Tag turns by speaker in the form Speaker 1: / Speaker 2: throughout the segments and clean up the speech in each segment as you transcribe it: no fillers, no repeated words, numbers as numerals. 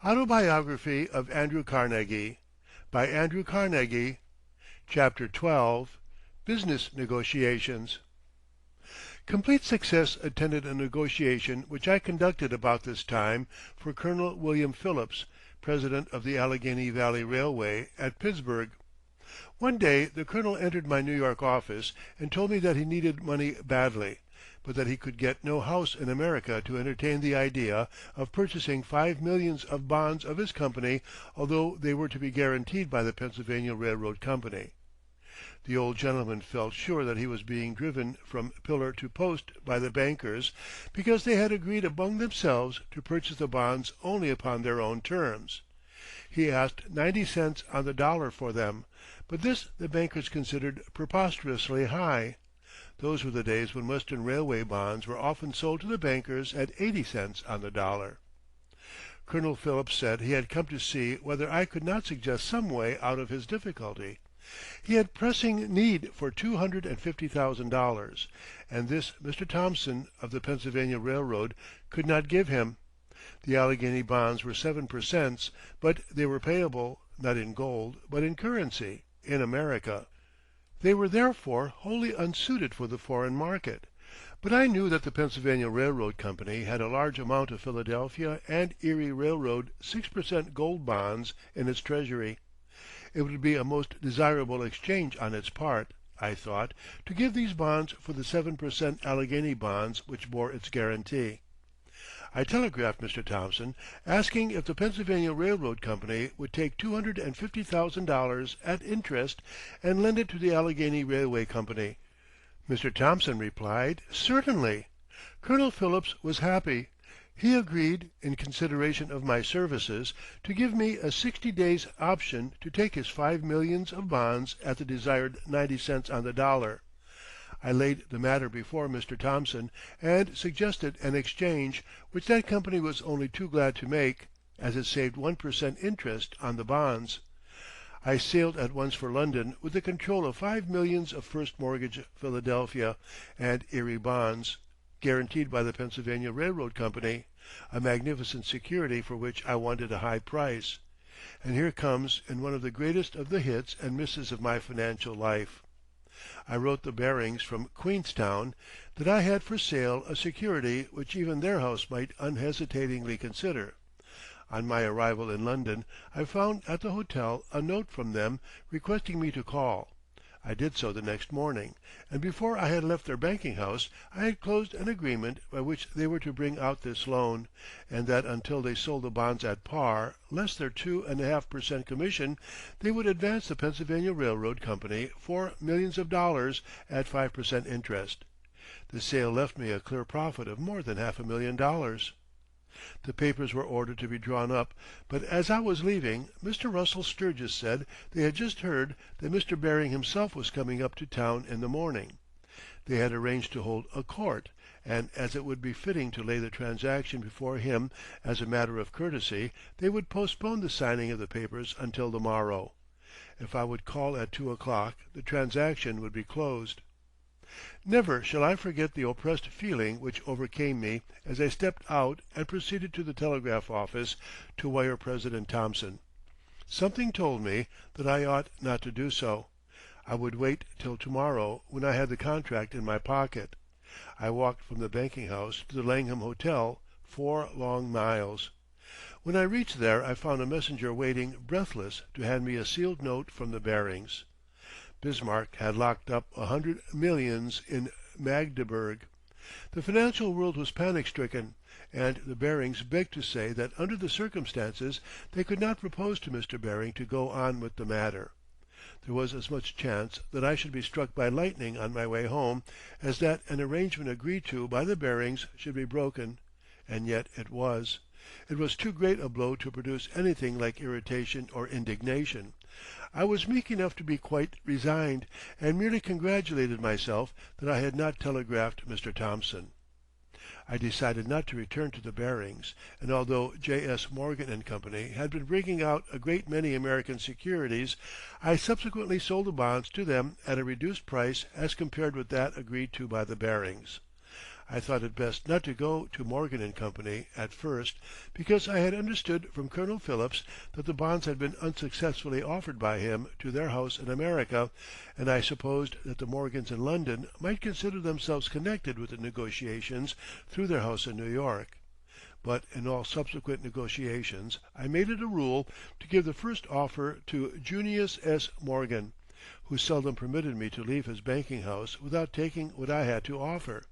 Speaker 1: Autobiography of Andrew Carnegie by Andrew Carnegie. Chapter 12. Business Negotiations. Complete success attended a negotiation which I conducted about this time for Colonel William Phillips, president of the Allegheny Valley Railway, at Pittsburgh. One day the colonel entered my New York office and told me that he needed money badly, but that he could get no house in America to entertain the idea of purchasing 5 millions of bonds of his company, although they were to be guaranteed by the Pennsylvania Railroad Company. The old gentleman felt sure that he was being driven from pillar to post by the bankers, because they had agreed among themselves to purchase the bonds only upon their own terms. He asked 90 cents on the dollar for them, but this the bankers considered preposterously high. Those were the days when Western Railway bonds were often sold to the bankers at 80 cents on the dollar. Colonel Phillips said he had come to see whether I could not suggest some way out of his difficulty. He had pressing need for $250,000, and this Mr. Thompson of the Pennsylvania Railroad could not give him. The Allegheny bonds were 7%, but they were payable, not in gold, but in currency, in America. They were therefore wholly unsuited for the foreign market. But I knew that the Pennsylvania Railroad Company had a large amount of Philadelphia and Erie Railroad 6% gold bonds in its treasury. It would be a most desirable exchange on its part, I thought, to give these bonds for the 7% Allegheny bonds which bore its guarantee. I telegraphed Mr. Thompson, asking if the Pennsylvania Railroad Company would take $250,000 at interest and lend it to the Allegheny Railway Company. Mr. Thompson replied, "Certainly." Colonel Phillips was happy. He agreed, in consideration of my services, to give me a 60 days' option to take his 5 millions of bonds at the desired 90 cents on the dollar. I laid the matter before Mr. Thompson and suggested an exchange, which that company was only too glad to make, as it saved 1% interest on the bonds. I sailed at once for London with the control of 5 millions of first mortgage Philadelphia and Erie bonds, guaranteed by the Pennsylvania Railroad Company, a magnificent security for which I wanted a high price. And here comes in one of the greatest of the hits and misses of my financial life. I wrote the Barings from Queenstown that I had for sale a security which even their house might unhesitatingly consider. On my arrival in London I found at the hotel a note from them requesting me to call. I did so the next morning, and before I had left their banking house I had closed an agreement by which they were to bring out this loan, and that until they sold the bonds at par, less their 2.5% commission, they would advance the Pennsylvania Railroad Company $4 millions at 5% interest. The sale left me a clear profit of more than $500,000. The papers were ordered to be drawn up, but as I was leaving, Mr. Russell Sturgis said they had just heard that Mr. Baring himself was coming up to town in the morning. They had arranged to hold a court, and as it would be fitting to lay the transaction before him as a matter of courtesy, they would postpone the signing of the papers until the morrow. If I would call at 2 o'clock, the transaction would be closed. Never shall I forget the oppressed feeling which overcame me as I stepped out and proceeded to the telegraph office to wire President Thompson. Something told me that I ought not to do so. I would wait till tomorrow, when I had the contract in my pocket. I walked from the banking house to the Langham Hotel, 4 long miles. When I reached there I found a messenger waiting breathless to hand me a sealed note from the Barings. Bismarck had locked up 100 millions in Magdeburg. The financial world was panic-stricken, and the Barings begged to say that under the circumstances they could not propose to Mr. Baring to go on with the matter. There was as much chance that I should be struck by lightning on my way home as that an arrangement agreed to by the Barings should be broken, and yet it was. It was too great a blow to produce anything like irritation or indignation. I was meek enough to be quite resigned, and merely congratulated myself that I had not telegraphed Mr. Thompson. I decided not to return to the Barings, and although J.S. Morgan & Company had been bringing out a great many American securities, I subsequently sold the bonds to them at a reduced price as compared with that agreed to by the Barings. I thought it best not to go to Morgan and Company at first, because I had understood from Colonel Phillips that the bonds had been unsuccessfully offered by him to their house in America, and I supposed that the Morgans in London might consider themselves connected with the negotiations through their house in New York. But in all subsequent negotiations I made it a rule to give the first offer to Junius S. Morgan, who seldom permitted me to leave his banking house without taking what I had to offer.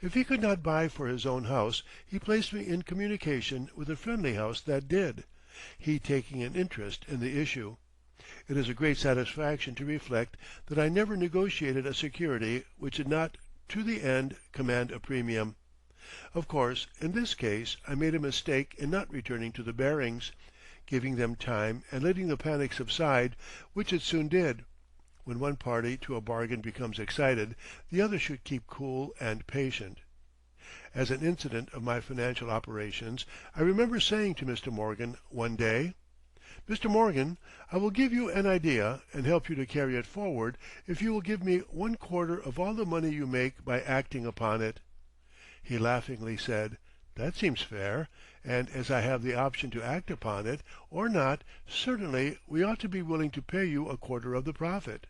Speaker 1: If he could not buy for his own house, he placed me in communication with a friendly house that did, he taking an interest in the issue. It is a great satisfaction to reflect that I never negotiated a security which did not to the end command a premium. Of course, in this case I made a mistake in not returning to the Barings, giving them time and letting the panic subside, which it soon did. When one party to a bargain becomes excited, the other should keep cool and patient. As an incident of my financial operations, I remember saying to Mr. Morgan one day, "Mr. Morgan, I will give you an idea and help you to carry it forward if you will give me 1/4 of all the money you make by acting upon it." He laughingly said, "That seems fair, and as I have the option to act upon it or not, certainly we ought to be willing to pay you 1/4 of the profit."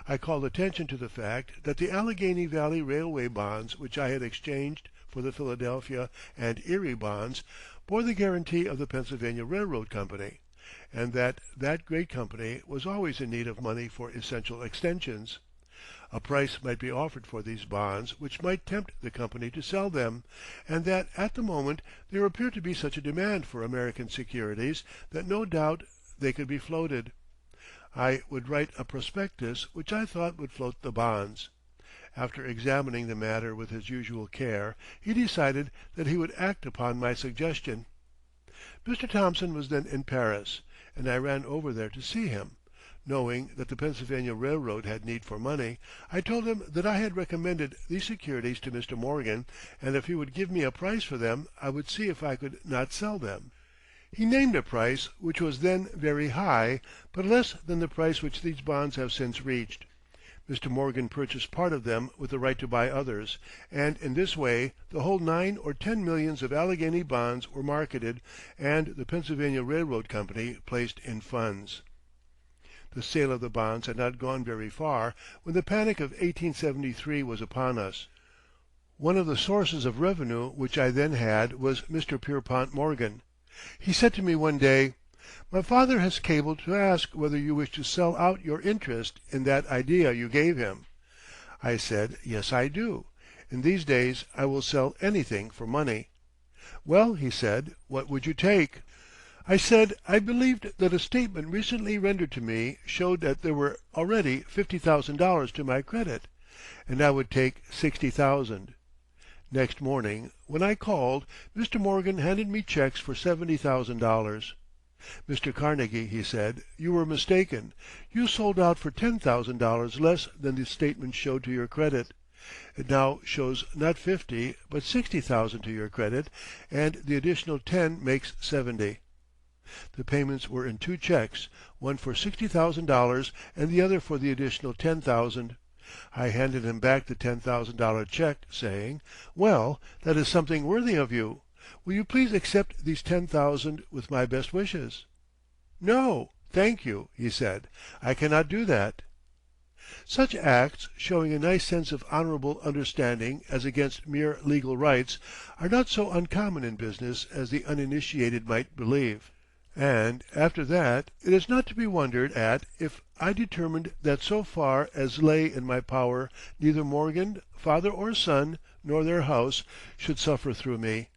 Speaker 1: I called attention to the fact that the Allegheny Valley Railway bonds which I had exchanged for the Philadelphia and Erie bonds bore the guarantee of the Pennsylvania Railroad Company, and that that great company was always in need of money for essential extensions. A price might be offered for these bonds which might tempt the company to sell them, and that at the moment there appeared to be such a demand for American securities that no doubt they could be floated. I would write a prospectus which I thought would float the bonds. After examining the matter with his usual care, he decided that he would act upon my suggestion. Mr. Thomson was then in Paris, and I ran over there to see him. Knowing that the Pennsylvania Railroad had need for money, I told him that I had recommended these securities to Mr. Morgan, and if he would give me a price for them I would see if I could not sell them. He named a price which was then very high, but less than the price which these bonds have since reached. Mr. Morgan purchased part of them with the right to buy others, and in this way the whole 9 or 10 millions of Allegheny bonds were marketed and the Pennsylvania Railroad Company placed in funds. The sale of the bonds had not gone very far when the panic of 1873 was upon us. One of the sources of revenue which I then had was Mr. Pierpont Morgan. He said to me one day, "My father has cabled to ask whether you wish to sell out your interest in that idea you gave him." I said, "Yes, I do. In these days I will sell anything for money." "Well," he said, "what would you take?" I said I believed that a statement recently rendered to me showed that there were already $50,000 to my credit, and I would take $60,000. Next morning, when I called, Mr. Morgan handed me checks for $70,000. "Mr. Carnegie," he said, "you were mistaken. You sold out for $10,000 less than the statement showed to your credit. It now shows not 50 but 60,000 to your credit, and the additional 10 makes 70. The payments were in 2 checks, one for $60,000 and the other for the additional 10,000. I handed him back the $10,000 check, saying, "Well, that is something worthy of you. Will you please accept these 10,000 with my best wishes?" "No, thank you," he said, "I cannot do that." Such acts, showing a nice sense of honorable understanding as against mere legal rights, are not so uncommon in business as the uninitiated might believe. And after that it is not to be wondered at if I determined that so far as lay in my power neither Morgan, father or son, nor their house, should suffer through me.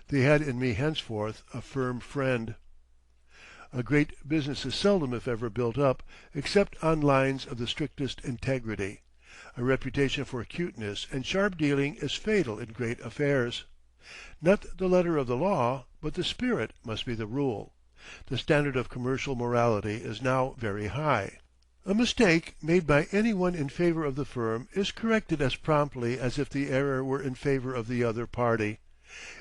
Speaker 1: They had in me henceforth a firm friend. A great business is seldom if ever built up, except on lines of the strictest integrity. A reputation for acuteness and sharp dealing is fatal in great affairs. Not the letter of the law, but the spirit must be the rule. The standard of commercial morality is now very high. A mistake made by any one in favor of the firm is corrected as promptly as if the error were in favor of the other party.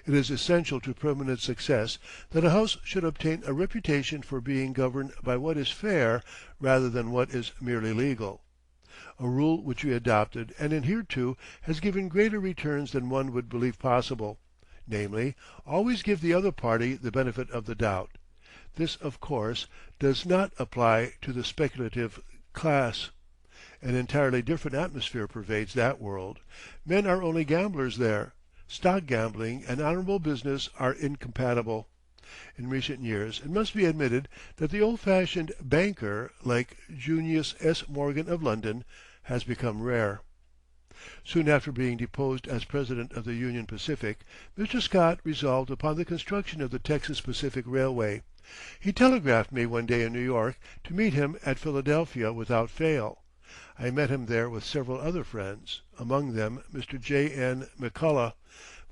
Speaker 1: It is essential to permanent success that a house should obtain a reputation for being governed by what is fair rather than what is merely legal. A rule which we adopted and adhered to has given greater returns than one would believe possible, namely, always give the other party the benefit of the doubt. This, of course, does not apply to the speculative class. An entirely different atmosphere pervades that world. Men are only gamblers there. Stock gambling and honorable business are incompatible. In recent years it must be admitted that the old-fashioned banker, like Junius S. Morgan of London, has become rare. Soon after being deposed as president of the Union Pacific, Mr. Scott resolved upon the construction of the Texas Pacific Railway. He telegraphed me one day in New York to meet him at Philadelphia without fail. I met him there with several other friends, among them Mr. J. N. McCullough,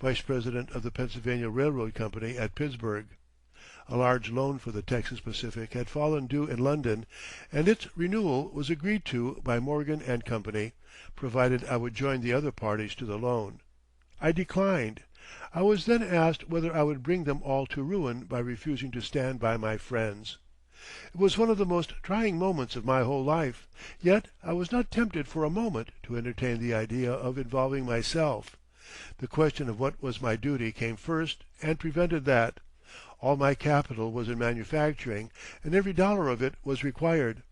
Speaker 1: vice president of the Pennsylvania Railroad Company at Pittsburgh. A large loan for the Texas Pacific had fallen due in London, and its renewal was agreed to by Morgan and Company, provided I would join the other parties to the loan. I declined. I was then asked whether I would bring them all to ruin by refusing to stand by my friends. It was one of the most trying moments of my whole life, yet I was not tempted for a moment to entertain the idea of involving myself. The question of what was my duty came first and prevented that. All my capital was in manufacturing, and every dollar of it was required.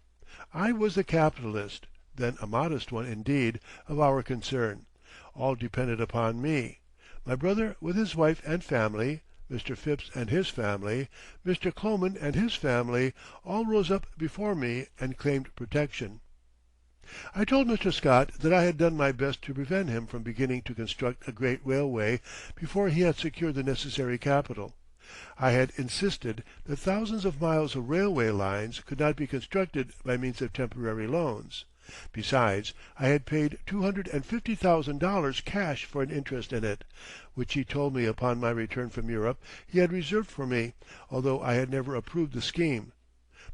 Speaker 1: I was the capitalist, then a modest one indeed, of our concern. All depended upon me. My brother with his wife and family, Mr. Phipps and his family, Mr. Kloman and his family, all rose up before me and claimed protection. I told Mr. Scott that I had done my best to prevent him from beginning to construct a great railway before he had secured the necessary capital. I had insisted that thousands of miles of railway lines could not be constructed by means of temporary loans. Besides, I had paid $250,000 cash for an interest in it, which he told me upon my return from Europe he had reserved for me, although I had never approved the scheme.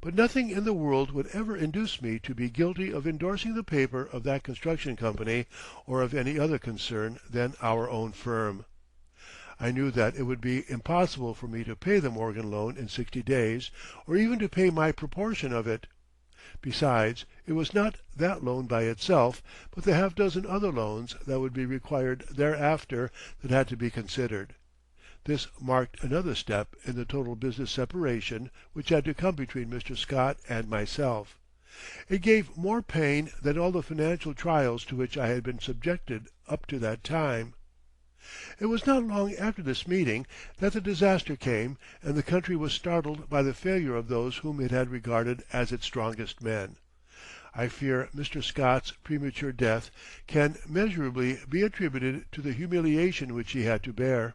Speaker 1: But nothing in the world would ever induce me to be guilty of endorsing the paper of that construction company or of any other concern than our own firm. I knew that it would be impossible for me to pay the Morgan loan in 60 days, or even to pay my proportion of it. Besides, it was not that loan by itself, but the half-dozen other loans that would be required thereafter that had to be considered. This marked another step in the total business separation which had to come between Mr. Scott and myself. It gave more pain than all the financial trials to which I had been subjected up to that time. It was not long after this meeting that the disaster came, and the country was startled by the failure of those whom it had regarded as its strongest men. I fear Mr. Scott's premature death can measurably be attributed to the humiliation which he had to bear.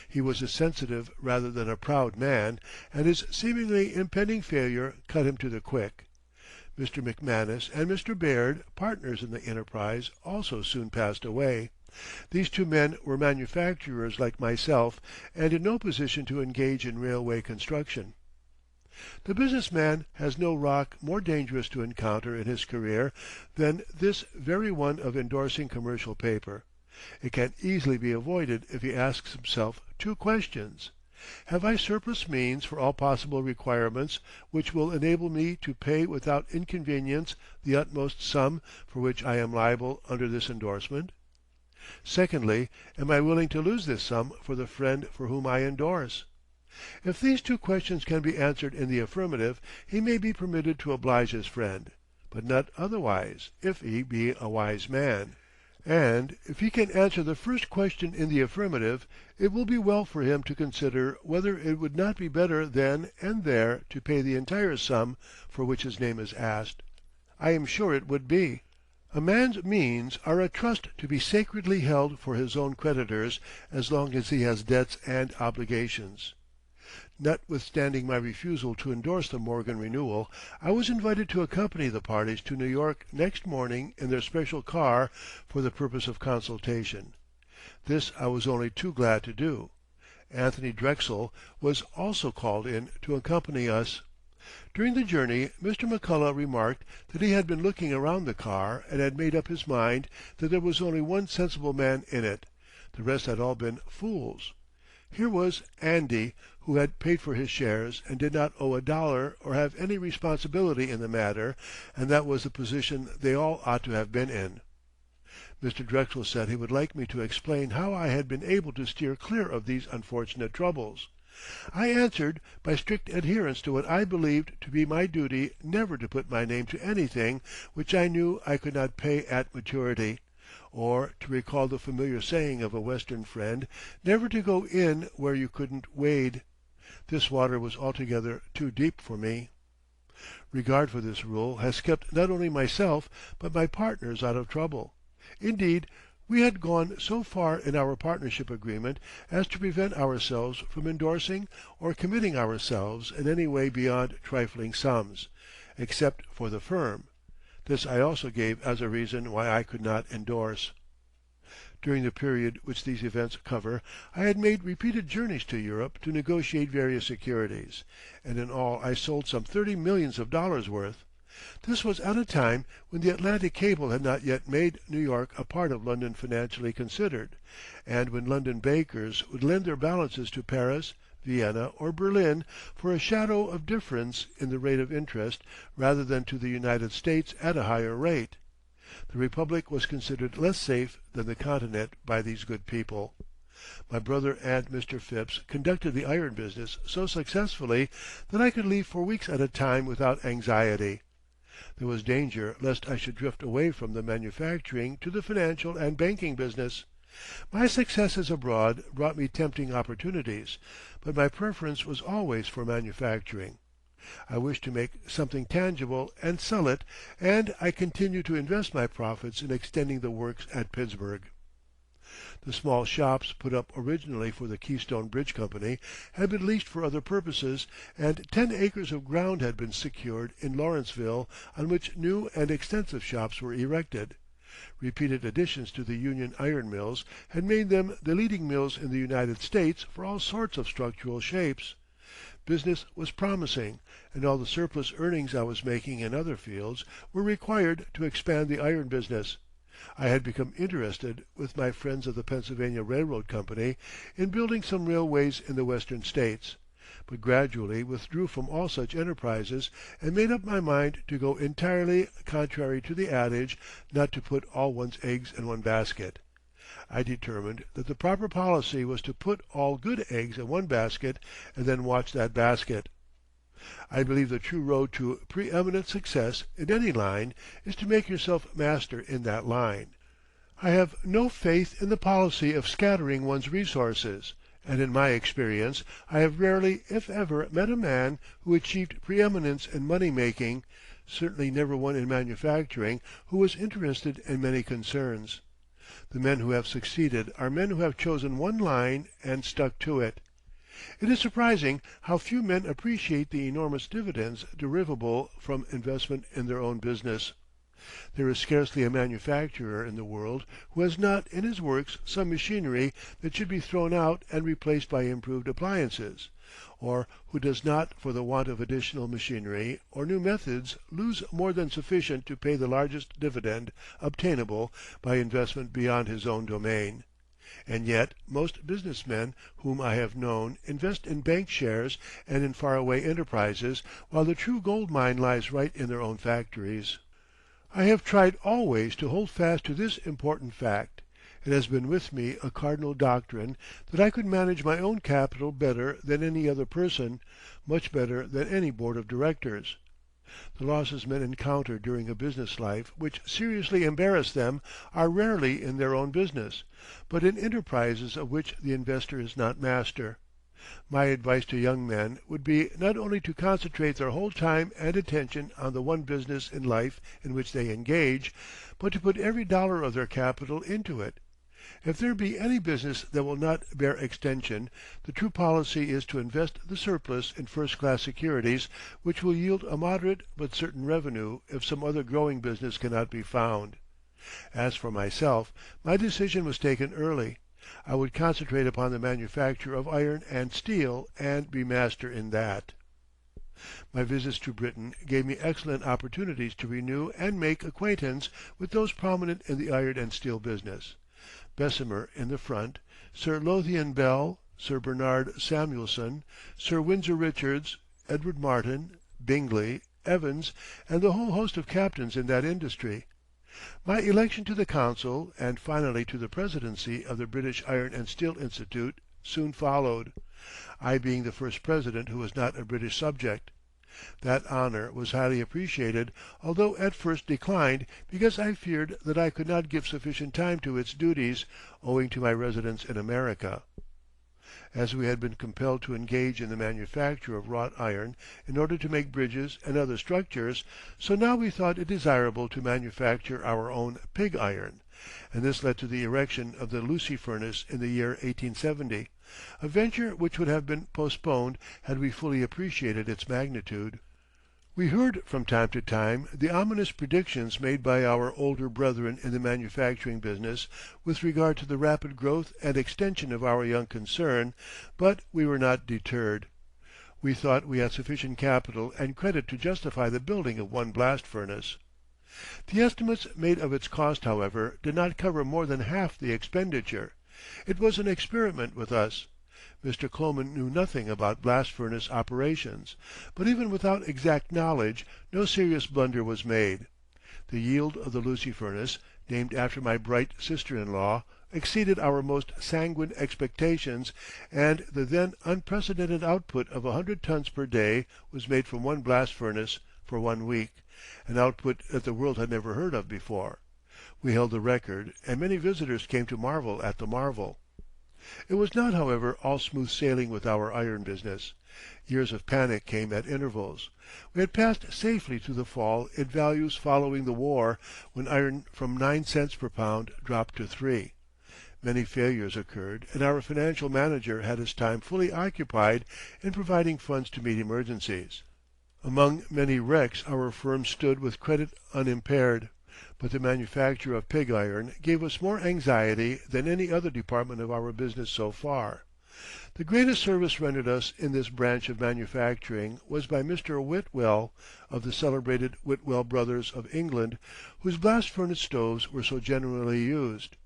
Speaker 1: He was a sensitive rather than a proud man, and his seemingly impending failure cut him to the quick. Mr. McManus and Mr. Baird, partners in the enterprise, also soon passed away. These two men were manufacturers like myself, and in no position to engage in railway construction. The business man has no rock more dangerous to encounter in his career than this very one of endorsing commercial paper. It can easily be avoided if he asks himself two questions. Have I surplus means for all possible requirements which will enable me to pay without inconvenience the utmost sum for which I am liable under this endorsement? Secondly, am I willing to lose this sum for the friend for whom I endorse? If these two questions can be answered in the affirmative, he may be permitted to oblige his friend, but not otherwise, if he be a wise man. And if he can answer the first question in the affirmative, it will be well for him to consider whether it would not be better then and there to pay the entire sum for which his name is asked. I am sure it would be. A man's means are a trust to be sacredly held for his own creditors as long as he has debts and obligations. Notwithstanding my refusal to endorse the Morgan renewal, I was invited to accompany the parties to New York next morning in their special car for the purpose of consultation. This I was only too glad to do. Anthony Drexel was also called in to accompany us. During the journey Mr. McCullough remarked that he had been looking around the car and had made up his mind that there was only one sensible man in it. The rest had all been fools. Here was "Andy," who had paid for his shares and did not owe a dollar or have any responsibility in the matter, and that was the position they all ought to have been in. Mr. Drexel said he would like me to explain how I had been able to steer clear of these unfortunate troubles. I answered by strict adherence to what I believed to be my duty, never to put my name to anything which I knew I could not pay at maturity, or, to recall the familiar saying of a Western friend, never to go in where you couldn't wade. This water was altogether too deep for me. Regard for this rule has kept not only myself but my partners out of trouble. Indeed, we had gone so far in our partnership agreement as to prevent ourselves from endorsing or committing ourselves in any way beyond trifling sums, except for the firm. This I also gave as a reason why I could not endorse. During the period which these events cover, I had made repeated journeys to Europe to negotiate various securities, and in all I sold some $30 millions worth. This was at a time when the Atlantic cable had not yet made New York a part of London financially considered, and when London bankers would lend their balances to Paris, Vienna, or Berlin for a shadow of difference in the rate of interest rather than to the United States at a higher rate. The Republic was considered less safe than the Continent by these good people. My brother and Mr. Phipps conducted the iron business so successfully that I could leave for weeks at a time without anxiety. There was danger lest I should drift away from the manufacturing to the financial and banking business. My successes abroad brought me tempting opportunities, but my preference was always for manufacturing. I wished to make something tangible and sell it, and I continued to invest my profits in extending the works at Pittsburgh. The small shops put up originally for the Keystone Bridge Company had been leased for other purposes, and 10 acres of ground had been secured in Lawrenceville on which new and extensive shops were erected. Repeated additions to the Union Iron Mills had made them the leading mills in the United States for all sorts of structural shapes. Business was promising, and all the surplus earnings I was making in other fields were required to expand the iron business. I had become interested, with my friends of the Pennsylvania Railroad Company, in building some railways in the Western States, but gradually withdrew from all such enterprises and made up my mind to go entirely contrary to the adage not to put all one's eggs in one basket. I determined that the proper policy was to put all good eggs in one basket and then watch that basket. I believe the true road to preeminent success in any line is to make yourself master in that line. I have no faith in the policy of scattering one's resources, and in my experience I have rarely, if ever, met a man who achieved preeminence in money making, certainly never one in manufacturing, who was interested in many concerns. The men who have succeeded are men who have chosen one line and stuck to it. It is surprising how few men appreciate the enormous dividends derivable from investment in their own business. There is scarcely a manufacturer in the world who has not in his works some machinery that should be thrown out and replaced by improved appliances, or who does not for the want of additional machinery or new methods lose more than sufficient to pay the largest dividend obtainable by investment beyond his own domain. And yet most business men whom I have known invest in bank shares and in faraway enterprises, while the true gold mine lies right in their own factories. I have tried always to hold fast to this important fact. It has been with me a cardinal doctrine that I could manage my own capital better than any other person, much better than any board of directors. The losses men encounter during a business life which seriously embarrass them are rarely in their own business, but in enterprises of which the investor is not master. My advice to young men would be not only to concentrate their whole time and attention on the one business in life in which they engage, but to put every dollar of their capital into it. If there be any business that will not bear extension, the true policy is to invest the surplus in first-class securities which will yield a moderate but certain revenue if some other growing business cannot be found. As for myself, my decision was taken early. I would concentrate upon the manufacture of iron and steel and be master in that. My visits to Britain gave me excellent opportunities to renew and make acquaintance with those prominent in the iron and steel business. Bessemer in the front, Sir Lothian Bell, Sir Bernard Samuelson, Sir Windsor Richards, Edward Martin, Bingley, Evans, and the whole host of captains in that industry. My election to the council, and finally to the presidency of the British Iron and Steel Institute, soon followed, I being the first president who was not a British subject. That honor was highly appreciated, although at first declined, because I feared that I could not give sufficient time to its duties, owing to my residence in America. As we had been compelled to engage in the manufacture of wrought iron in order to make bridges and other structures, so now we thought it desirable to manufacture our own pig iron, and this led to the erection of the Lucy furnace in the year 1870, a venture which would have been postponed had we fully appreciated its magnitude. We heard from time to time the ominous predictions made by our older brethren in the manufacturing business with regard to the rapid growth and extension of our young concern, but we were not deterred. We thought we had sufficient capital and credit to justify the building of one blast furnace. The estimates made of its cost, however, did not cover more than half the expenditure. It was an experiment with us. Mr. Kloman knew nothing about blast furnace operations, but even without exact knowledge no serious blunder was made. The yield of the Lucy furnace, named after my bright sister-in-law, exceeded our most sanguine expectations, and the then unprecedented output of 100 tons per day was made from one blast furnace for 1 week, an output that the world had never heard of before. We held the record, and many visitors came to marvel at the marvel. It was not, however, all smooth sailing with our iron business. Years of panic came at intervals. We had passed safely through the fall in values following the war, when iron from 9 cents per pound dropped to 3. Many failures occurred, and our financial manager had his time fully occupied in providing funds to meet emergencies. Among many wrecks our firm stood with credit unimpaired, but the manufacture of pig iron gave us more anxiety than any other department of our business so far. The greatest service rendered us in this branch of manufacturing was by Mr. Whitwell, of the celebrated Whitwell Brothers of England, whose blast furnace stoves were so generally used.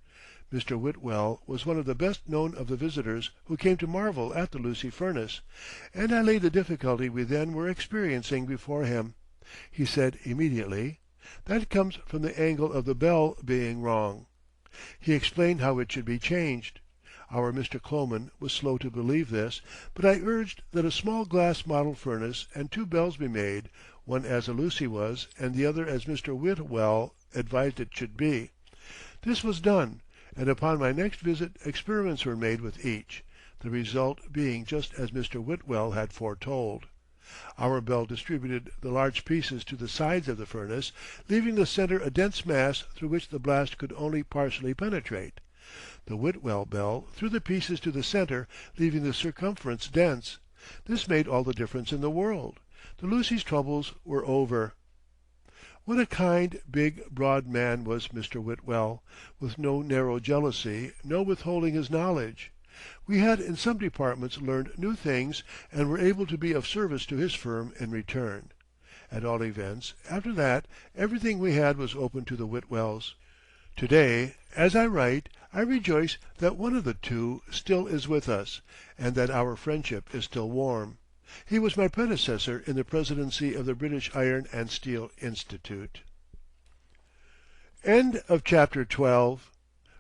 Speaker 1: Mr. Whitwell was one of the best known of the visitors who came to marvel at the Lucy furnace, and I laid the difficulty we then were experiencing before him. He said immediately, "That comes from the angle of the bell being wrong." He explained how it should be changed. Our Mr. Kloman was slow to believe this, but I urged that a small glass model furnace and 2 bells be made, one as a Lucy was and the other as Mr. Whitwell advised it should be. This was done, and upon my next visit experiments were made with each, the result being just as Mr. Whitwell had foretold. Our bell distributed the large pieces to the sides of the furnace, leaving the center a dense mass through which the blast could only partially penetrate. The Whitwell bell threw the pieces to the center, leaving the circumference dense. This made all the difference in the world. The Lucy's troubles were over. What a kind, big, broad man was Mr. Whitwell, with no narrow jealousy, no withholding his knowledge. We had in some departments learned new things, and were able to be of service to his firm in return. At all events, after that, everything we had was open to the Whitwells. To-day, as I write, I rejoice that one of the two still is with us, and that our friendship is still warm. He was my predecessor in the presidency of the British Iron and Steel Institute. End of chapter 12.